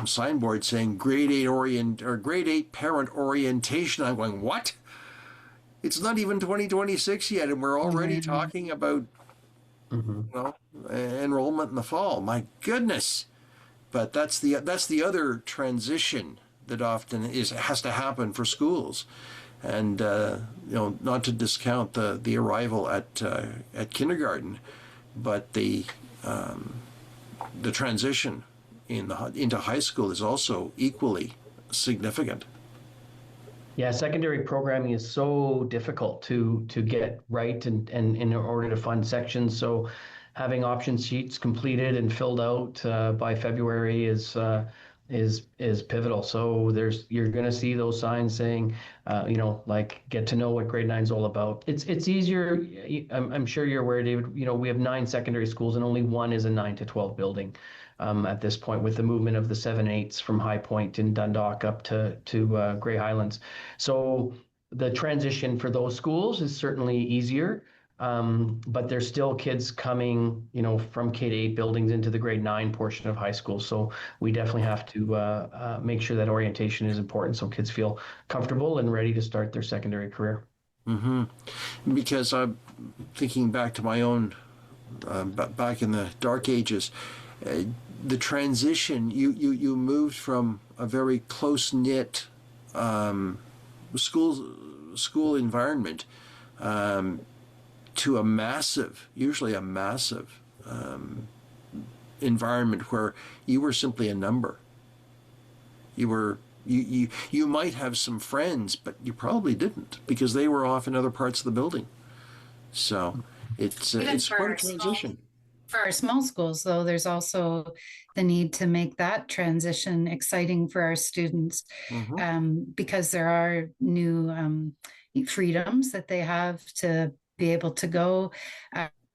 Speaker 2: signboard saying grade 8 parent orientation. I'm going, what? It's not even 2026 yet, and we're already talking about enrollment in the fall. My goodness! But that's the other transition that often has to happen for schools, and not to discount the arrival at kindergarten, but the transition into high school is also equally significant.
Speaker 3: Yeah, secondary programming is so difficult to get right and in order to fund sections. So having option sheets completed and filled out by February is pivotal. So you're going to see those signs saying, get to know what grade 9 is all about. It's easier. I'm sure you're aware, David. We have 9 secondary schools and only one is a 9 to 12 building at this point, with the movement of the 7/8s from High Point in Dundalk up to Grey Highlands. So the transition for those schools is certainly easier. But there's still kids coming, from K-8 buildings into the grade 9 portion of high school. So we definitely have to make sure that orientation is important so kids feel comfortable and ready to start their secondary career.
Speaker 2: Mm-hmm. Because I'm thinking back to my own, back in the dark ages, the transition, you moved from a very close-knit school environment to usually a massive environment where you were simply a number. You might have some friends, but you probably didn't because they were off in other parts of the building. So it's quite a transition.
Speaker 4: For our small schools, though, there's also the need to make that transition exciting for our students, because there are new freedoms that they have to be able to go.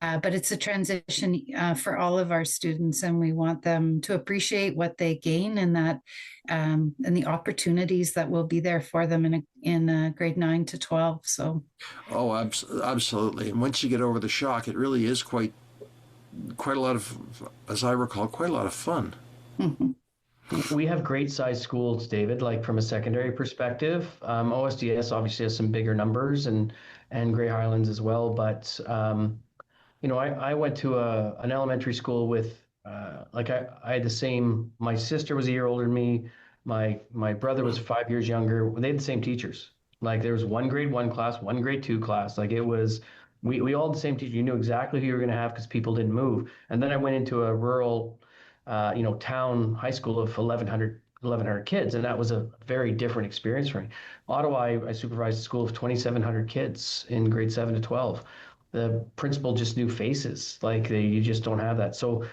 Speaker 4: But it's a transition for all of our students, and we want them to appreciate what they gain in that, and the opportunities that will be there for them in grade 9 to 12. So,
Speaker 2: absolutely. And once you get over the shock, it really is quite a lot of, as I recall, quite a lot of fun.
Speaker 3: We have great sized schools, David, like from a secondary perspective. OSDS obviously has some bigger numbers and Grey Highlands as well. But, I went to an elementary school with I had the same. My sister was a year older than me. My brother was 5 years younger. They had the same teachers. Like there was one grade one class, one grade two class. Like it was, we all had the same teacher. You knew exactly who you were going to have because people didn't move. And then I went into a rural, town high school of 1,100 kids, and that was a very different experience for me. Ottawa, I supervised a school of 2,700 kids in grade 7 to 12. The principal just knew faces. Like you just don't have that. So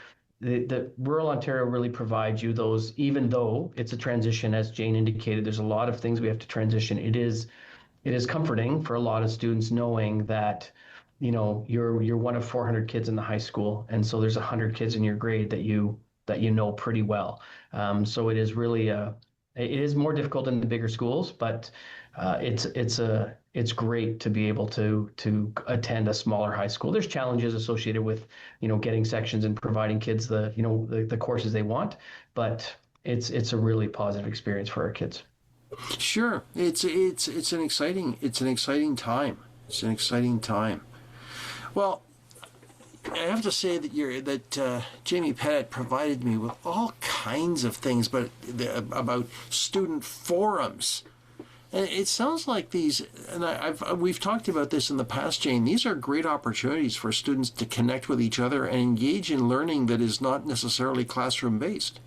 Speaker 3: the rural Ontario really provides you those, even though it's a transition, as Jane indicated, there's a lot of things we have to transition. It is comforting for a lot of students knowing that, you're one of 400 kids in the high school, and so there's 100 kids in your grade that you know pretty well. So it is really it is more difficult in the bigger schools, but it's great to be able to attend a smaller high school. There's challenges associated with getting sections and providing kids the courses they want, but it's a really positive experience for our kids.
Speaker 2: Sure, it's an exciting time. It's an exciting time. Well, I have to say that Jamie Pettit provided me with all kinds of things, about student forums. And it sounds like these, and we've talked about this in the past, Jane. These are great opportunities for students to connect with each other and engage in learning that is not necessarily classroom based.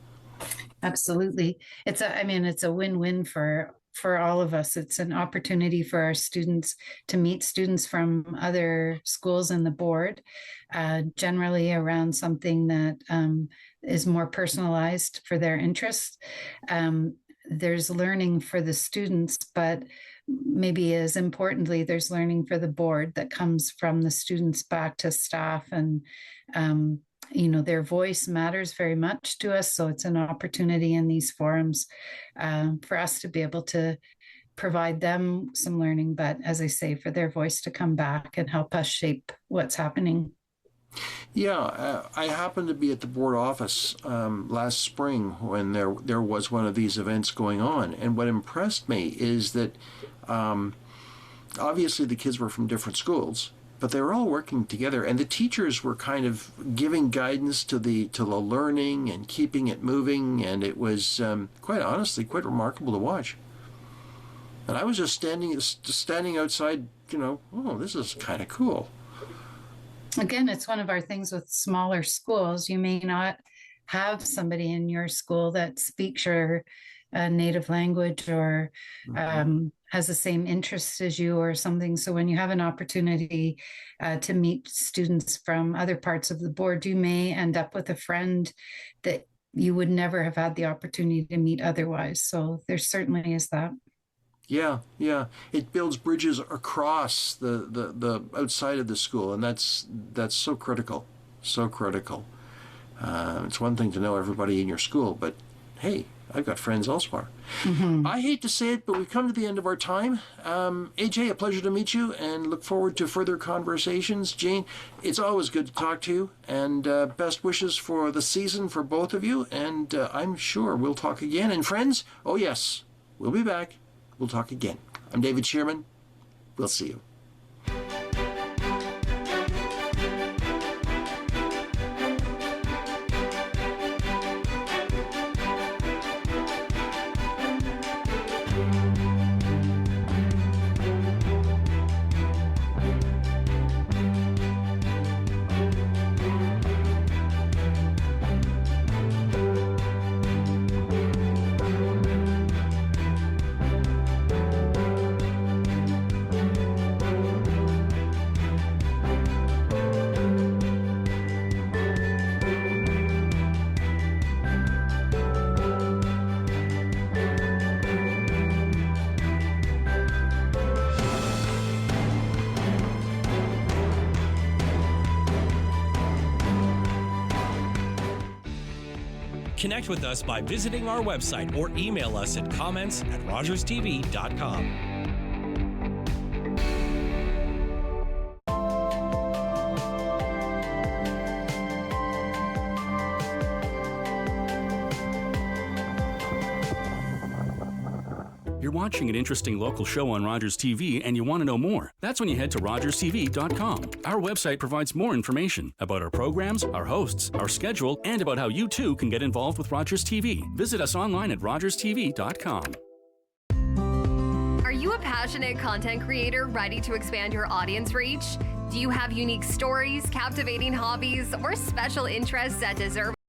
Speaker 4: Absolutely. It's a win-win for all of us. It's an opportunity for our students to meet students from other schools in the board, generally around something that is more personalized for their interests. There's learning for the students, but maybe as importantly, there's learning for the board that comes from the students back to staff, and their voice matters very much to us. So it's an opportunity in these forums for us to be able to provide them some learning, but as I say, for their voice to come back and help us shape what's happening.
Speaker 2: Yeah, I happened to be at the board office last spring when there was one of these events going on, and what impressed me is that obviously the kids were from different schools, but they were all working together, and the teachers were kind of giving guidance to the learning and keeping it moving, and it was quite honestly quite remarkable to watch. And I was just standing outside, oh, this is kind of cool.
Speaker 4: Again, it's one of our things with smaller schools. You may not have somebody in your school that speaks your native language or has the same interests as you or something. So when you have an opportunity to meet students from other parts of the board, you may end up with a friend that you would never have had the opportunity to meet otherwise. So there certainly is that.
Speaker 2: Yeah. It builds bridges across the outside of the school, and that's so critical. So critical. It's one thing to know everybody in your school, but hey, I've got friends elsewhere. Mm-hmm. I hate to say it, but we've come to the end of our time. AJ, a pleasure to meet you, and look forward to further conversations. Jane, it's always good to talk to you, and best wishes for the season for both of you, and I'm sure we'll talk again. And friends, oh yes, we'll be back. We'll talk again. I'm David Shearman. We'll see you.
Speaker 1: Connect with us by visiting our website or email us at comments@rogerstv.com.
Speaker 8: you're watching an interesting local show on Rogers TV and you want to know more. That's when you head to rogerstv.com. Our website provides more information about our programs, our hosts, our schedule, and about how you too can get involved with Rogers TV. Visit us online at rogerstv.com.
Speaker 9: Are you a passionate content creator ready to expand your audience reach? Do you have unique stories, captivating hobbies, or special interests that deserve